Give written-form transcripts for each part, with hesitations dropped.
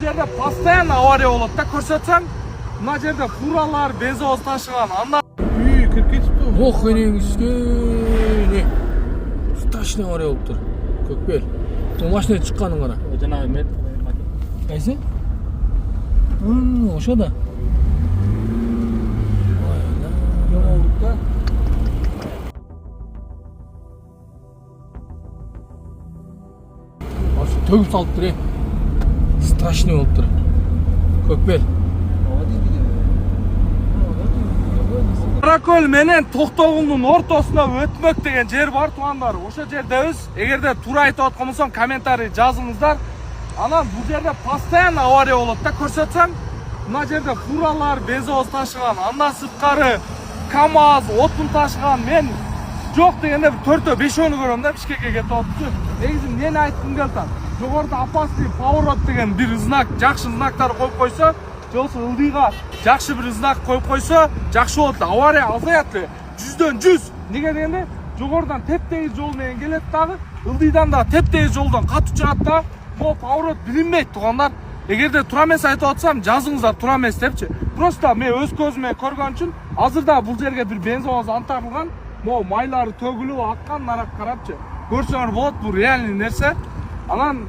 жерде постоянно авария болот да, көрсөтсөң. Мына жерде фуралар, бензовоз ташыган, анда үй кирип кетипти. Ох, энеңизге. Страшный авария болуптур. Көкбел. Машина чыкканын кара. Жанагы мен. Кайсы? Ошо да. жомолдук да. Төгүп салыптыр. Страшный болуптур. Көкбел. Каракөл менен Токтогулдун ортосуна өтмөк деген жер бар туугандар. Ошо жердебиз. Эгерде туура айтып аткан болсом, комментарий жазыңыздар. Анан бул жерде постоянно авария болот да, көрсөтсөң. Мына жерде фуралар, бензовоз ташыган, андан сырткары КамАЗ, отун ташыган. Мен жок дегенде 4-5 көрөм да, Бишкекке кетип атыптыр. Негизи эмнени айткым келди? Жогоруда опасный поворот деген бир знак, жакшы знактар коюп койсо, жолсу ылдыйга жакшы бир знак коюп койсо, жакшы болот. Авария азаят эле. 100дөн 100. Неге дегенде, жогорудан теп-тегиз жол менен келет дагы, ылдыйдан да теп-тегиз жолдон катып чыгат да. Бул поворот билинбейт туугандар. Эгерде туура эмес айтып атсам, жазыңыздар туура эмес депчи. Просто мен өз көзүм менен көргөн үчүн азырда бул жерге бир бензовоз антарылган, могу майлары төгүлүп аккан, нарак карапчы. Көрсөңөр болот, бул реальный нерсе. Анан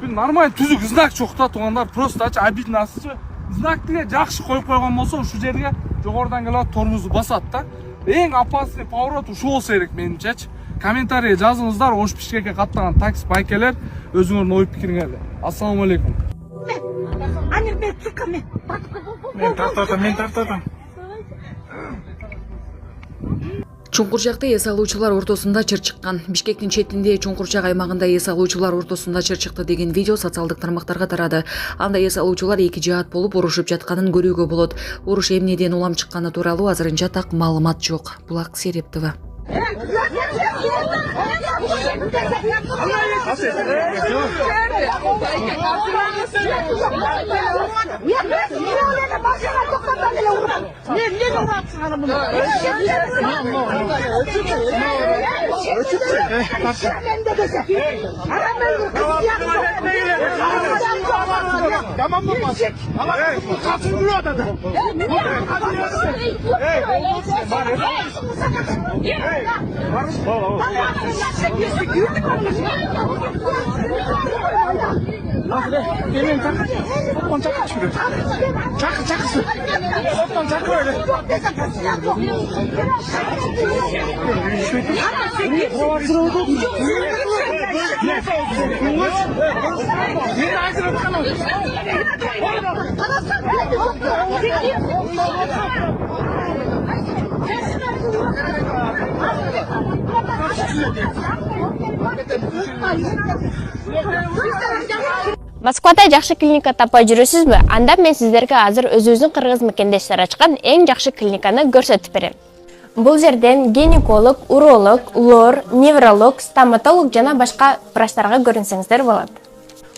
бир нормаль түзүк знак жок да туугандар, простачы обиднасычы. Знак деле жакшы коюп койгон болсо, ушул жерге жогорудан келип тормозду басат да. Эң опасный поворот ушул болсо керек менимчечи. Комментарий жазыңыздар, Ош Бишкекке каттаган такси байкелер, өзүңөрдүн ой пикириңерди. Ассаламу алейкум. Мен тартатам. Чуңкурчакта эс алуучулар ортосунда чыр чыккан. Бишкектин четинде Чуңкурчак аймагында эс алуучулар ортосунда чыр чыкты деген видео социалдык тармактарга тарады. Анда эс алуучулар эки жаат болуп урушуп жатканын көрүүгө болот. Уруш эмнеден улам чыкканы тууралуу азырынча так маалымат жок. Булак Серептова. Москвада жакшы клиника таппай жүрөсүзбү? Анда мен сиздерге азыр өзүбүздүн кыргыз мекендештер ачкан эң жакшы клиниканы көрсөтүп берем. Бул жерден гинеколог, уролог, лор, невролог, стоматолог жана башка врачтарга көрүнсөңүздөр болот.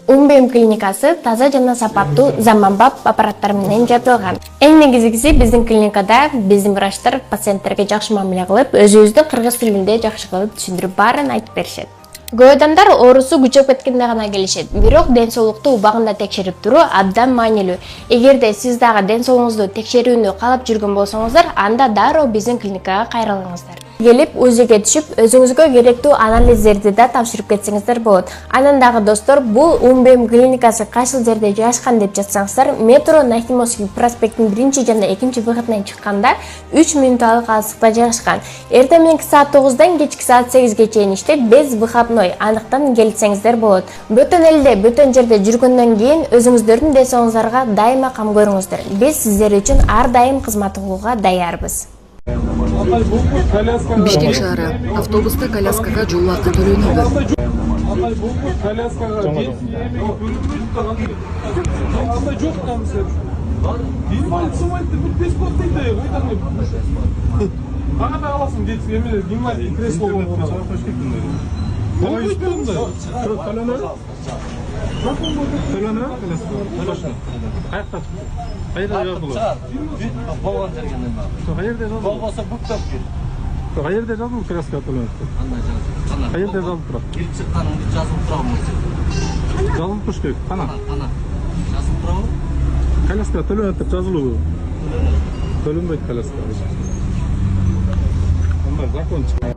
Умбем клиникасы таза жана сапаттуу заманбап аппараттар менен жабдылган. Эң негизгиси биздин клиникада биздин врачтар пациенттерге жакшы мамиле кылып, өзүбүздүн кыргыз тилинде жакшы кылып түшүндүрүп баарын айтып беришет. Көп адамдар оорусу күчөп кеткенде гана келишет. Бирок ден соолукту убагында текшерип туруу абдан маанилүү. Эгерде сиз дагы ден соолугуңузду текшерүүнү каалап жүргөн болсоңуздар, анда дароо биздин клиникага кайрылыңыздар. Келип өзүгө түшүп, өзүңүзгө керектүү анализдерди да тапшырып кетсеңиздер болот. Анан дагы достор, бул Умбем клиникасы кайсыл жерде жайгашкан деп жатсаңыздар, метро Нахимовский проспекттин 1 жана 2 выходунан чыкканда 3 мүнөттүк алыстыкта жайгашкан. Эртең мененки саат 9-дан кечки саат 8-ге чейин иштейт, без выходной. Аныктан келсеңиздер болот. Бөтөн элде, бөтөн жерде жүргөндөн кийин өзүңүздөрдүн ден соолугуңузга дайыма кам көрүңүздөр. Биз сиздер үчүн ар дайым кызмат кылууга даярбыз. Бишкек шаары. Автобуста коляскага жол акы төлөнөбү? Кайерде жазылды? Болгон жергенен бар. Кайерде жазылды? Болбосо буктап кел. Кайерде жазылды краска төлөнөт? Андай жазылды. Кайерде жазылып турат? Кирип чыкканыңды жазылып турабы? Жазылып туруш керек. Кана. Жазылып Коляска төлөнөтүп жазылуу. Төлөнбөйт коляска. Онда закон чыккан.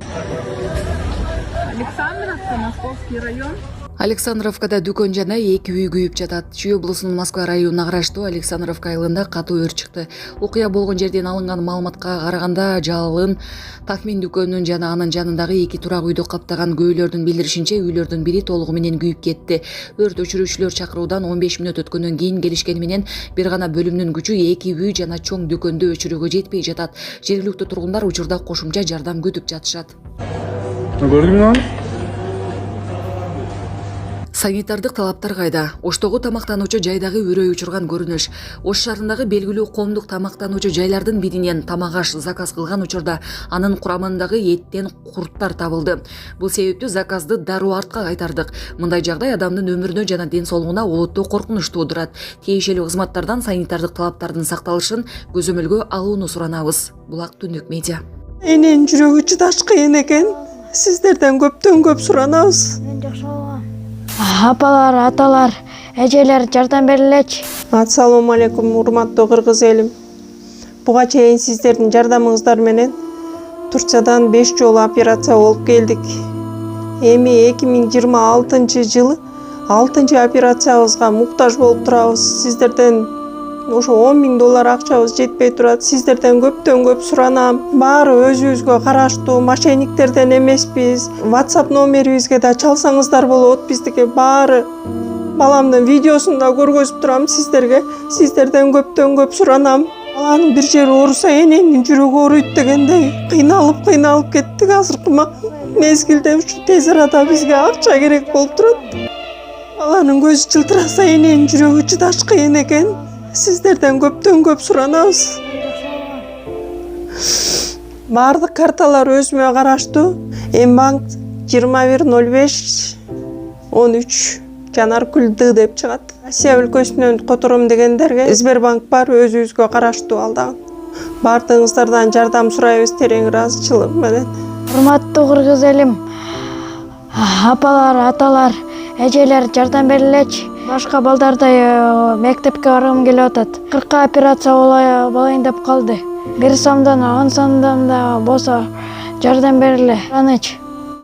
Александровка, Московский район. Александровкада дүкөн жана 2 үй күйүп жатат. Чүй облусунун Москва районуна караштуу Александровка айылында катуу өрт чыкты. Окуя болгон жерден алынган маалыматка караганда жалын Тахмин дүкөнүнүн жана анын жанындагы 2 турак үйдү каптаган. Көйлөрдүн билдиришинче үйлөрдүн бири толугу менен күйүп кетти. Өрт өчүрүүчүлөр чакыруудан 15 мүнөт өткөндөн кийин келишкени менен бир гана бөлүмдүн күчү 2 үй жана чоң дүкөндү өчүрүүгө жетпей жатат. Жергиликтүү тургундар учурда кошумча жардам күтүп жатышат. Көрдүңүз? Санитардык талаптар кайда? Оштогу тамактануучу жайдагы үрөй учурган көрүнүш. Ош шаарындагы белгилүү коомдук тамактануучу жайлардын биринен тамак аш заказ кылган учурда анын курамындагы эттен курттар табылды. Бул себептүү заказды дароо артка кайтардык. Мындай жагдай адамдын өмүрүнө жана ден соолугуна олуттуу коркунуч туудурат. Тиешелүү кызматтардан санитардык талаптардын сакталышын көзөмөлгө алууну суранабыз. Булак Түндүк медиа. Эненин жүрөгү чыдаш кыйын экен. Сиздерден көптөн көп суранабыз. Апалар, аталар, эжелер жардам берилечи. Ассалому алейкум, урматтуу кыргыз элим. Буга чейин сиздердин жардамыңыздар менен Турциядан 5 жолу операция болуп келдик. Эми 2026 жылы 6 операциябызга муктаж болуп турабыз. Сиздерден ошо $10.000 акчабыз жетпей турат. Сиздерден көптөн көп суранам. Баары өзүбүзгө караштуу, мошенниктерден эмеспиз. WhatsApp номерибизге да чалсаңыздар болот. Биздики баары баламдын видеосун да көргөзүп турам сиздерге. Сиздерден көптөн көп суранам. Баланын бир жери ооруса эненин жүрөгү ооруйт дегендей кыйналып кеттик. Азыркы мезгилде ушу тез арада бизге акча керек болуп турат. Баланын көзү жылтыраса эненин жүрөгү чыдаш кыйын экен. Сиздерден көптөн көп суранабыз. Бардык карталар өзүмө караштуу. Мбанк 210513 Жанаркүл Д деп чыгат. Россия өлкөсүнөн котором дегендерге Сбербанк бар, өзүбүзгө караштуу алдаган. Бардыгыңыздардан жардам сурайбыз терең ыраазычылык менен. Урматтуу кыргыз элим, апалар, аталар, эжелер жардам берилечи. Башка балдардай мектепке баргым келип атат. 40 операция болайын деп калды. 1 сомдон 10 сомдон да болсо жардам бериле. Аныч.